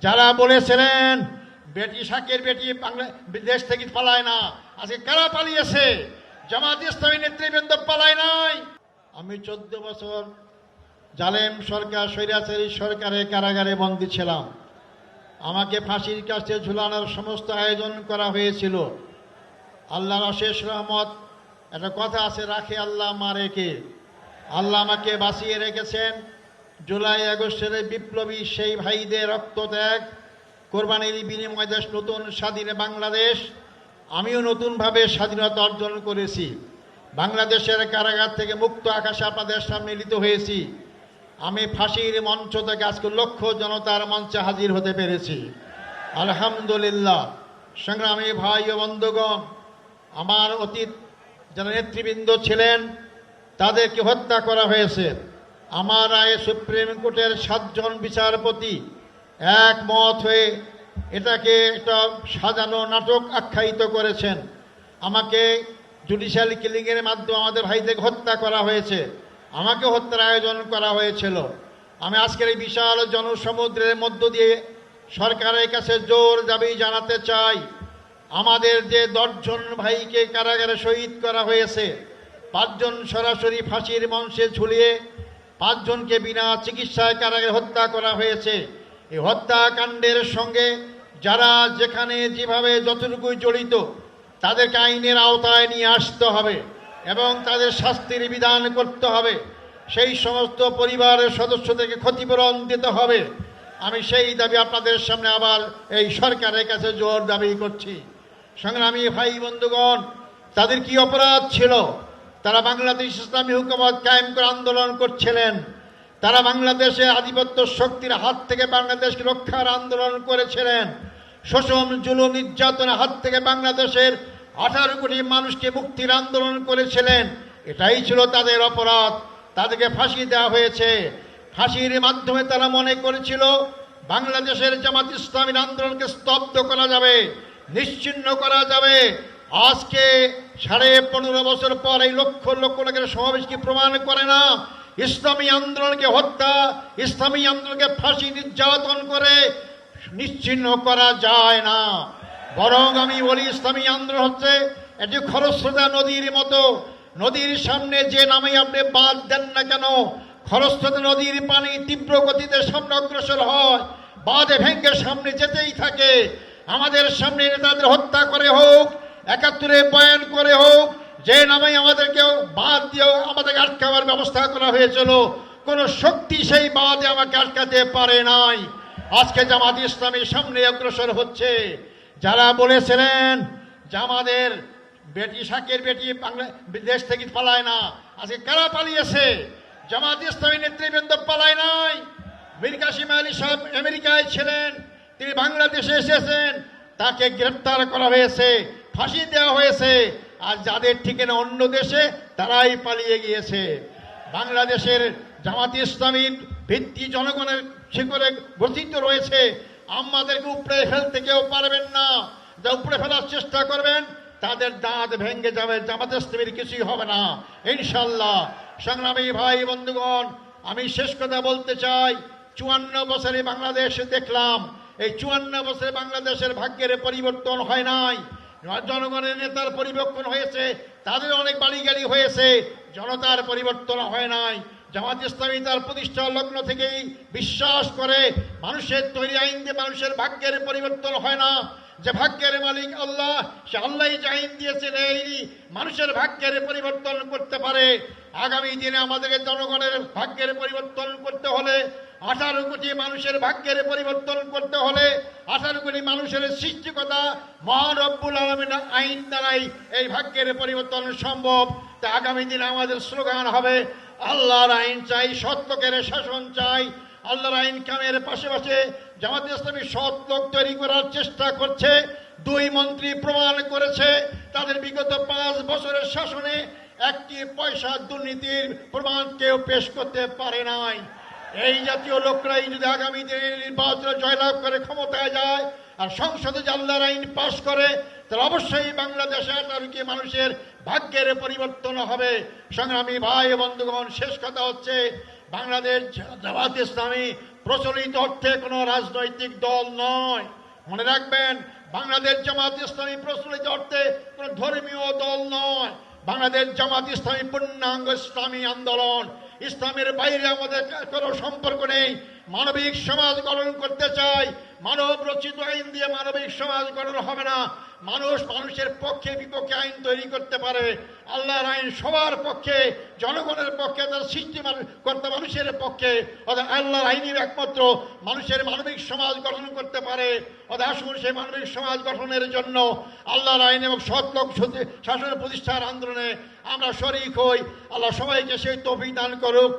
যারা বলেছিলেন বেটি শাকের বেটি দেশ থেকে পালায় না, আজকে কারা পালিয়েছে? জামাত ইসলামী নেতৃবৃন্দ পালায় নাই। আমি 14 বছর জালেম সরকার, স্বৈরাচারী সরকারের কারাগারে বন্দী ছিলাম। আমাকে ফাঁসির কাছে ঝুলানোর সমস্ত আয়োজন করা হয়েছিল। আল্লাহর অশেষ রহমত, একটা কথা আছে, রাখে আল্লাহ মারে কে। আল্লাহ আমাকে বাঁচিয়ে রেখেছেন। জুলাই আগস্টের বিপ্লবী সেই ভাইদের রক্তত্যাগ, কোরবানির বিনিময় দেশ, নতুন স্বাধীন বাংলাদেশ। আমিও নতুনভাবে স্বাধীনতা অর্জন করেছি। বাংলাদেশের কারাগার থেকে মুক্ত আকাশে আপনাদের সামনে মিলিত হয়েছি। আমি ফাঁসির মঞ্চ থেকে আজকে লক্ষ জনতার মঞ্চে হাজির হতে পেরেছি, আলহামদুলিল্লাহ। সংগ্রামী ভাই ও বন্ধুগণ, আমার অতীত যারা নেতৃবৃন্দ ছিলেন তাদেরকে হত্যা করা হয়েছে। আমার রায়ে সুপ্রিম কোর্টের 7 জন বিচারপতি একমত হয়ে এটাকে একটা সাজানো নাটক আখ্যায়িত করেছেন। আমাকে জুডিশিয়াল কিলিংয়ের মাধ্যমে আমাদের ভাইদের হত্যা করা হয়েছে, আমাকে হত্যার আয়োজন করা হয়েছিল। আমি আজকের এই বিশাল জনসমুদ্রের মধ্য দিয়ে সরকারের কাছে জোর দাবি জানাতে চাই, আমাদের যে 10 জন ভাইকে কারাগারে শহীদ করা হয়েছে, 5 জন সরাসরি ফাঁসির মঞ্চে ঝুলিয়ে, 5 জনকে বিনা চিকিৎসায় কারাগারে হত্যা করা হয়েছে। এই হত্যাকাণ্ডের সঙ্গে যারা যেখানে যেভাবে যতটুকু জড়িত তাদেরকে আইনের আওতায় নিয়ে আসতে হবে এবং তাদের শাস্তির বিধান করতে হবে। সেই সমস্ত পরিবারের সদস্যদেরকে ক্ষতিপূরণ দিতে হবে। আমি সেই দাবি আপনাদের সামনে আবার এই সরকারের কাছে জোর দাবি করছি। সংগ্রামী ভাই বন্ধুগণ, তাদের কি অপরাধ ছিল? তারা বাংলাদেশ ইসলামী হুকুমত কায়েম করে আন্দোলন করছিলেন। তারা বাংলাদেশে আধিপত্য শক্তির হাত থেকে বাংলাদেশকে রক্ষার আন্দোলন করেছিলেন। শোষণ, জুলুম, নির্যাতনের হাত থেকে বাংলাদেশের 18 কোটি মানুষকে মুক্তির আন্দোলন করেছিলেন। এটাই ছিল তাদের অপরাধ। তাদেরকে ফাঁসি দেওয়া হয়েছে। ফাঁসির মাধ্যমে তারা মনে করেছিল বাংলাদেশের জামাত ইসলামীর আন্দোলনকে স্তব্ধ করা যাবে, নিশ্চিহ্ন করা যাবে। আজকে 15.5 বছর পর এই লক্ষ লক্ষ লোকের সমাবেশ কি প্রমাণ করে না ইসলামী আন্দোলনকে হত্যা, ইসলামী আন্দোলনকে ফাঁসি, নির্যাতন করে নিশ্চিহ্ন করা যায় না? বরং আমি বলি, ইসলামী আন্দোলন হচ্ছে এটি খরস্রোতা নদীর মতো। নদীর সামনে যে নামে আপনি বাঁধ দেন না কেন, খরস্রোতা নদীর পানি তীব্র গতিতে সামনে অগ্রসর হয়, বাঁধে ভেঙ্গে সামনে যেতেই থাকে। আমাদের সামনে নেতাদের হত্যা করে হোক, 71-এ বয়ান করে হোক, যে নামে আমাদেরকে বাঁধ দিয়ে আমাদেরকে আটকাবার ব্যবস্থা করা হয়েছিল, কোন শক্তি সেই বাঁধে আমাকে আটকাতে পারে নাই। আজকে জামাত ইসলামীর সামনে অগ্রসর হচ্ছে। যারা বলেছিলেন যে আমাদের বেটি শাকের বেটি দেশ থেকে পালায় না, আজকে কারা পালিয়েছে? জামাত ইসলামী নেতৃবৃন্দ পালায় নাই। মীর কাসেম আলী সাহেব আমেরিকায় ছিলেন, তিনি বাংলাদেশে এসেছেন, তাকে গ্রেফতার করা হয়েছে, ফাঁসি দেওয়া হয়েছে। আর যাদের ঠিকানা অন্য দেশে, তারাই পালিয়ে গিয়েছে। বাংলাদেশের জামাত ইসলামীর ভিত্তি জনগণের শিকড়ে গঠিত রয়েছে। আমাদেরকে উপড়ে ফেলতে কেউ পারবেন না। যা উপড়ে ফেলার চেষ্টা করবেন তাদের দাঁত ভেঙে যাবে। জামাত ইসলামীর কিছুই হবে না ইনশাল্লাহ। সংগ্রামী ভাই বন্ধুগণ, আমি শেষ কথা বলতে চাই, 54 বছরে বাংলাদেশে দেখলাম, এই 54 বছরে বাংলাদেশের ভাগ্যের পরিবর্তন হয় নাই। জনগণের নেতার পরিবর্তন হয়েছে, তাদের অনেক বাড়ি গাড়ি হয়েছে, জনতার পরিবর্তন হয় নাই। জামাত ইসলামী তার প্রতিষ্ঠা লগ্ন থেকেই বিশ্বাস করে মানুষের তৈরি আইন দিয়ে মানুষের ভাগ্যের পরিবর্তন হয় না। যে ভাগ্যের মালিক আল্লাহ, সে আল্লাহই যে আইন দিয়েছেন এই মানুষের ভাগ্যের পরিবর্তন করতে পারে। আগামী দিনে আমাদেরকে জনগণের ভাগ্যের পরিবর্তন করতে হলে, 18 কোটি মানুষের ভাগ্যের পরিবর্তন করতে হলে, 18 কোটি মানুষের সৃষ্টিকতা মহান রব্বুল আলামিনের আইন দ্বারাই এই ভাগ্যের পরিবর্তন সম্ভব। তা আগামী দিনে আমাদের স্লোগান হবে, আল্লাহর আইন চাই, সৎ লোকের শাসন চাই। আল্লাহর আইন কামের পাশাপাশি জামাত ইসলামী সৎ লোক তৈরি করার চেষ্টা করছে। 2 মন্ত্রী প্রমাণ করেছে তাদের বিগত 5 বছরের শাসনে একটি পয়সা দুর্নীতির প্রমাণ কেউ পেশ করতে পারে নাই। এই জাতীয় লোকরাই যদি আগামী দিনে নির্বাচনে জয়লাভ করে ক্ষমতায় যায় আর সংসদে আল্লাহর আইন পাশ করে, তাহলে অবশ্যই বাংলাদেশে 18 কোটি মানুষের ভাগ্যের পরিবর্তন হবে। সংগ্রামী ভাই বন্ধুগণ, শেষ কথা হচ্ছে, বাংলাদেশ জামাত ইসলামী প্রচলিত অর্থে কোনো রাজনৈতিক দল নয়। মনে রাখবেন, বাংলাদেশ জামাত ইসলামী প্রচলিত অর্থে কোনো ধর্মীয় দল নয়। বাংলাদেশ জামাত ইসলামী পূর্ণাঙ্গ ইসলামী আন্দোলন। ইসলামের বাইরে আমাদের কোনো সম্পর্ক নেই। মানবিক সমাজ গঠন করতে চাই। মানব রচিত আইন দিয়ে মানবিক সমাজ গঠন হবে না। মানুষ মানুষের পক্ষে বিপক্ষে আইন তৈরি করতে পারে। আল্লাহর আইন সবার পক্ষে, জনগণের পক্ষে, তার সৃষ্টিকর্তা মানুষের পক্ষে। অর্থাৎ আল্লাহর আইনের একমাত্র মানুষের মানবিক সমাজ গঠন করতে পারে। অর্থাৎ আসুন সেই মানবিক সমাজ গঠনের জন্য আল্লাহর আইন এবং সৎলোক শাসন প্রতিষ্ঠার আন্দোলনে আমরা শরীক হই। আল্লাহ সবাইকে সেই তৌফিক দান করুক।